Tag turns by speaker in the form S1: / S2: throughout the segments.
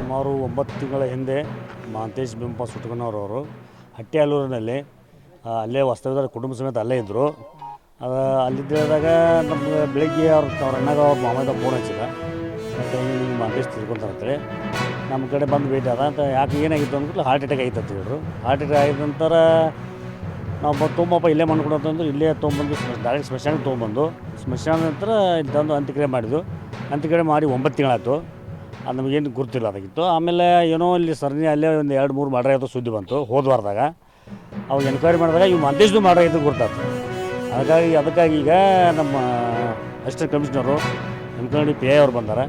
S1: ಸುಮಾರು 9 ತಿಂಗಳ ಹಿಂದೆ ಮಹಾಂತೇಶ್ ಬಿಂಪ ಸುಟ್ಕನವರವರು ಹಟ್ಟಿಯಾಲೂರಿನಲ್ಲಿ ಅಲ್ಲೇ ವಾಸ್ತವ್ಯದ ಕುಟುಂಬ ಸಮೇತ ಅಲ್ಲೇ ಇದ್ದರು. ಅಲ್ಲಿದ್ದಾಗ ನಮ್ಗೆ ಬೆಳಗ್ಗೆ ಅವ್ರ ಅಣ್ಣಗ ಅವ್ರ ಮಾಮದ ಫೋನ್ ಹಚ್ಚಿದ, ಮತ್ತು ಹಿಂಗೆ ಮಹಾಂತೇಶ್ ತಿಳ್ಕೊತಾರಂತೇಳಿ ನಮ್ಮ ಕಡೆ ಬಂದು ಭೇಟಿ ಅದ ಅಂತ. ಯಾಕೆ ಏನಾಗಿತ್ತು ಅಂದ್ಬಿಟ್ಟು ಹಾರ್ಟ್ ಅಟ್ಯಾಕ್ ಆಯ್ತು ಅಂತ ಹೇಳಿದ್ರು. ಹಾರ್ಟ್ ಅಟ್ಯಾಕ್ ಆಗಿದ ನಂತರ ನಾವು ತೊಗೊಂಬಪ್ಪ ಇಲ್ಲೇ ಮಾಡ್ಕೊಡು ಅಂತಂದ್ರೆ ಇಲ್ಲೇ ತೊಗೊಂಬಂದು ಡೈರೆಕ್ಟ್ ಸ್ಮಶಾನಕ್ಕೆ ತೊಗೊಂಬಂದು ಸ್ಮಶಾನ ನಂತರ ಇಲ್ಲಿ ತಂದು ಅಂತ್ಯಕ್ರಿಯೆ ಮಾಡಿದ್ದು. ಅಂತ್ಯಕ್ರಿಯೆ ಮಾಡಿ 9 ತಿಂಗಳಾಯ್ತು. ಅದು ನಮಗೇನು ಗುರುತಿಲ್ಲ ಅದಕ್ಕಿತ್ತು. ಆಮೇಲೆ ಏನೋ ಇಲ್ಲಿ ಸರಣಿ ಅಲ್ಲೇ ಒಂದು 2-3 ಮರ್ಡರ್ ಆಯಿತು ಸುದ್ದಿ ಬಂತು ಹೋದ ವಾರದಾಗ. ಅವಾಗ ಎನ್ಕ್ವೈರಿ ಮಾಡಿದಾಗ ಇವು ಮಹಾಂತೇಶ್ದು ಮರ್ಡರ್ ಆಯಿತು ಗುರ್ತಾಯ್ತು. ಅದಕ್ಕಾಗಿ ಈಗ ನಮ್ಮ assistant commissioner enquiry P I ಅವ್ರು ಬಂದಾರೆ,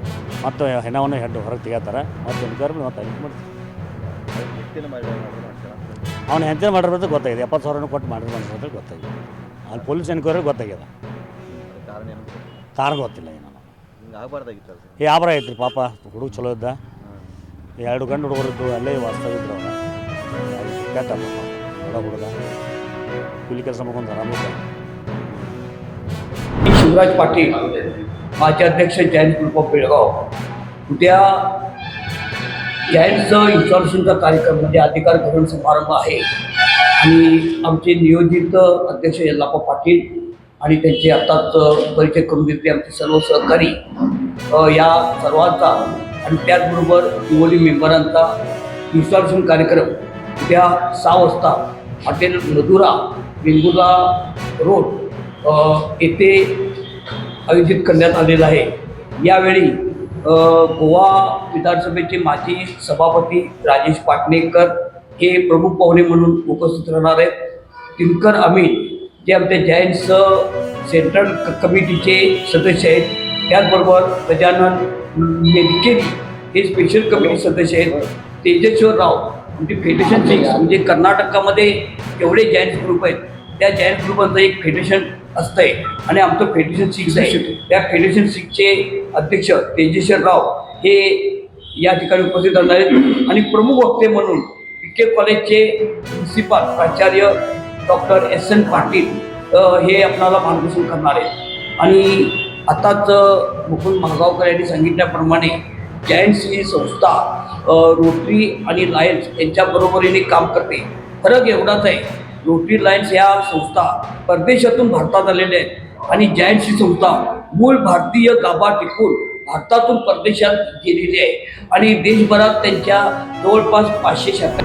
S1: ಮತ್ತು ಹೆಣವನ್ನು ಹೊರಗೆ ತೆಗಿತಾರೆ, ಮತ್ತು ಎನ್ಕ್ವೈರಿ ಮತ್ತು ಅಡ್ಮಿಟ್ ಮಾಡ್ತೀವಿ. ಅವ್ನು ಹೆಂಚನೆ ಮಾಡಿರೋದು ಗೊತ್ತಾಗಿದೆ, 70,000 ಕೊಟ್ಟು ಮಾಡಿರೋ ಅಂತ ಗೊತ್ತಾಗಿದೆ. ಅಲ್ಲಿ ಪೊಲೀಸ್ ಎನ್ಕ್ವೈರಿ ಗೊತ್ತಾಗಿದೆ, ಕಾರಣ ಗೊತ್ತಿಲ್ಲ. ಏನು ಯಾಬ್ರ ಐತ್ರಿ ಪಾಪ, ಹುಡುಗ ಚಲೋ ಇದ್ದ. 2 ಗಂಡು ಹುಡುಗರಿದ್ದು ಅಲ್ಲೇ ವಾಸ್ತವಿದ್ರು. ಅವನು ಕೆಟ್ಟ ಹುಡುಗ ಕೂಲಿ ಕೆಲಸ ಮಾಡ್ಕೊಂಡು ಆರಾಮಿದ್ದ.
S2: शिवराज पाटील माझे अध्यक्ष जैन ग्रुप ऑफ बेळगाव उद्या जैनचं इन्स्टॉलेशनचा कार्यक्रम म्हणजे अधिकार ग्रहण समारंभ आहे आणि आमचे नियोजित अध्यक्ष यल्लाप्पा पाटील आणि त्यांचे आत्ताच परिचय करून घेतले आमचे सर्व सहकारी या सर्वांचा आणि त्याचबरोबर हिवोली मेंबरांचा इन्स्टॉलेशन कार्यक्रम उद्या 6 वाजता हॉटेल मधुरा वेंगुर्ला रोड येथे आयोजित करण्यात आलेला आहे. यावेळी गोवा विधानसभेचे माजी सभापती राजेश पाटणेकर हे प्रमुख पाहुणे म्हणून उपस्थित राहणार आहेत. दिनकर अमित जे आमच्या जैन्स सेंट्रल कमिटीचे सदस्य आहेत, त्याचबरोबर गजानन मेडिकेरी हे स्पेशल कमिटी सदस्य आहेत. तेजेश्वर राव म्हणजे फेडरेशन 6 म्हणजे कर्नाटकामध्ये एवढे जैन्स ग्रुप आहेत, त्या जैन्स ग्रुपांचं एक फेडरेशन असतं आहे आणि आमचं फेडरेशन 6 आहे. त्या फेडरेशन 6चे अध्यक्ष तेजेश्वर राव हे या ठिकाणी उपस्थित राहणार आहेत. आणि प्रमुख वक्ते म्हणून PK कॉलेजचे प्रिन्सिपाल प्राचार्य डॉक्टर SN पाटील हे आपल्याला मार्गदर्शन करणार आहेत. आणि आताच मुकुंद महागावकर यांनी सांगितल्याप्रमाणे जैन्स ही संस्था रोटरी आणि लायन्स यांच्या बरोबरीने काम करते. फरक एवढाच आहे, रोटरी लायन्स ह्या संस्था परदेशातून भारतात आलेल्या आहेत आणि जैन्स ही संस्था मूळ भारतीय गाभा टिकून भारतातून परदेशात गेलेली आहे आणि देशभरात त्यांच्या जवळपास 500 शाखा